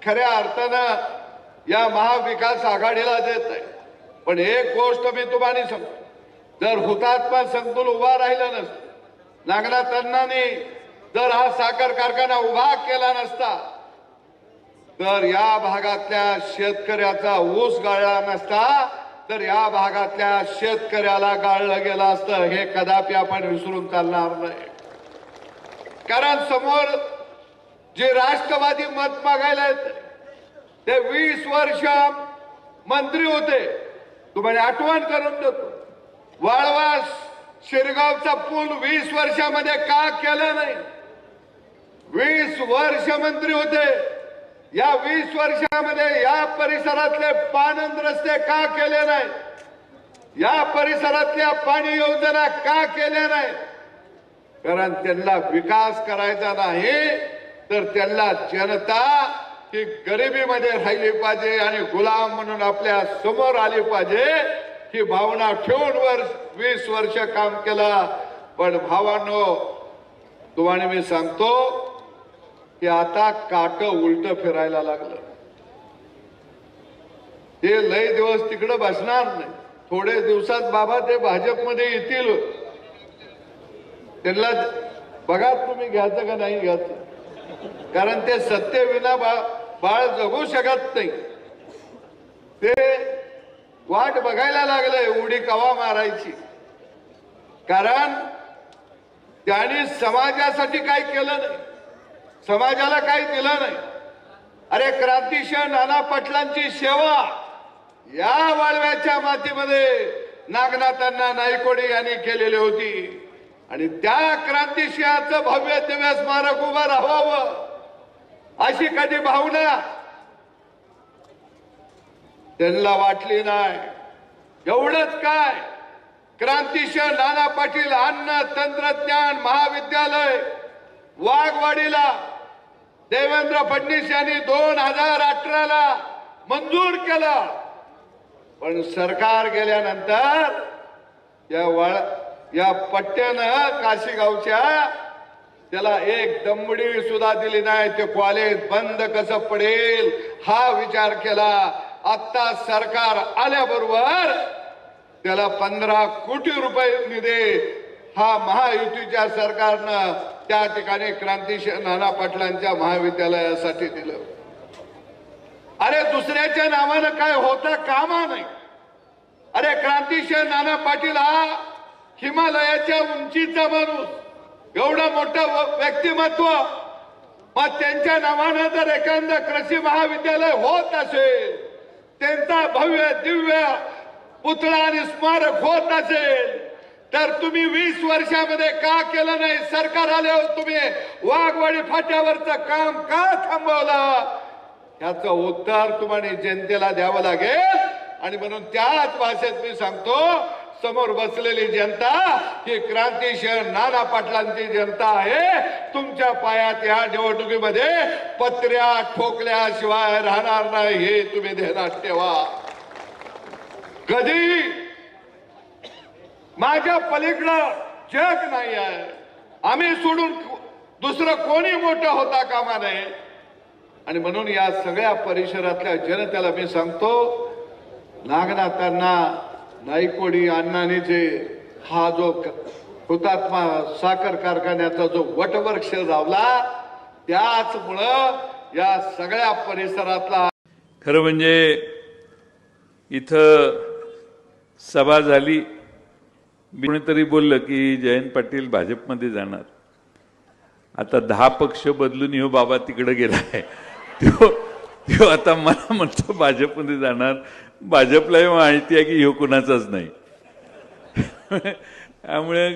खऱ्या अर्थानं या महाविकास आघाडीला देत आहे। पण एक गोष्ट मी तुम्हाला सांगतो, जर हुतात्मा संकुल उभा राहिलं नसतं, नागनाथ अण्णांनी जर हा साखर कारखाना उभा केला नसता, तर या भागातल्या शेतकऱ्याचा ऊस गाळला नसता, तर या भागातल्या शेतकऱ्याला गाळलं गेलं असतं। हे कदापि आपण विसरून चालणार नाही। कारण समोर जे राष्ट्रवादी मत मागायला येते ते 20 वर्ष मंत्री होते। तुम्हाला आठवण करून देतो, वाळवा शिरगावचा पूल 20 वर्षामध्ये का केला नाही? 20 वर्ष मंत्री होते, या 20 वर्षामध्ये या परिसरातले पाणंद रस्ते का केले नाही? या परिसरातल्या पाणी योजना का केल्या नाही? कारण त्यांना विकास करायचा नाही, तर त्यांना जनता ही गरिबीमध्ये राहिली पाहिजे आणि गुलाम म्हणून आपल्या समोर आली पाहिजे, ही भावना ठेवून 20 वर्ष काम केलं। पण भावांनो, तुम्हाला मी सांगतो की आता काट उलट फिरायला लागलं। ते लय दिवस तिकडे बसणार नाही, थोडे दिवसात बाबा ते भाजपमध्ये येतील। त्यांना बघा तुम्ही घ्यायचं का नाही घ्यायचं, कारण ते सत्य विना बाळ जगू शकत नाही। ते वाट बघायला लागले उडी कवा मारायची, कारण त्यांनी समाजासाठी काय केलं नाही, समाजाला काही दिलं नाही। अरे क्रांतिसिंह नाना पाटलांची सेवा या वाळव्याच्या मातीमध्ये नागनाथांना नाईकोडी यांनी केलेली होती, आणि त्या क्रांतिसिंहाचं भव्य दिव्य स्मारक उभं राहावं अशी कधी भावना त्यांना वाटली नाही। एवढंच काय, क्रांतिसिंह नाना पाटील अन्न तंत्रज्ञान महाविद्यालय वाघवाडीला देवेंद्र फडणवीस यांनी 2018ला मंजूर केलं, पण सरकार गेल्यानंतर या पट्ट्यानं काशीगावच्या त्याला एक दमडी सुद्धा दिली नाही। ते कॉलेज बंद कसं पडेल हा विचार केला। आता सरकार आल्याबरोबर त्याला 15 कोटी रुपये निधी हा महायुतीच्या सरकारनं त्या ठिकाणी क्रांतिसिंह नाना पाटलांच्या महाविद्यालयासाठी दिलं। अरे दुसऱ्याच्या नावानं काय होता कामा नाही। अरे क्रांतिसिंह नाना पाटील हा हिमालयाच्या उंचीचा माणूस, एवढं मोठं व्यक्तिमत्व, मग त्यांच्या नावानं जर एखादं कृषी महाविद्यालय होत असेल, त्यांचा भव्य दिव्य पुतळा आणि स्मारक होत असेल, तर तुम्ही 20 वर्षामध्ये का केलं नाही? सरकार आल्यावर तुम्ही वाघवाडी फाट्यावरचं काम का थांबवलं? याचं उत्तर तुम्हाला जनतेला द्यावं लागेल। आणि म्हणून त्याच भाषेत मी सांगतो, समोर बसलेली जनता ही क्रांतिसिंह नाना पाटलांची जनता आहे। तुमच्या पायात या निवडणुकीमध्ये पत्र्या ठोकल्याशिवाय राहणार नाही, हे तुम्ही ध्यानात ठेवा। कधी माझ्या पलीकडं जग नाही आहे, आम्ही सोडून दुसरं कोणी मोठं होता कामा नये। आणि म्हणून या सगळ्या परिसरातल्या जनतेला मी सांगतो, नागनाथांना नाईकोडी अण्णांनी जे हा जो हुतात्मा साखर कारखान्याचा जो वटवृक्ष लावला, त्याचमुळं या सगळ्या परिसरातला खरं म्हणजे इथं सभा झाली, कोणीतरी बोललं की जयंत पाटील भाजपमध्ये जाणार। आता 10 पक्ष बदलून हो बाबा तिकडे गेलाय, तो आता मला म्हणतो भाजपमध्ये जाणार। भाजपलाही माहिती आहे की ह्यो कुणाचाच नाही। त्यामुळे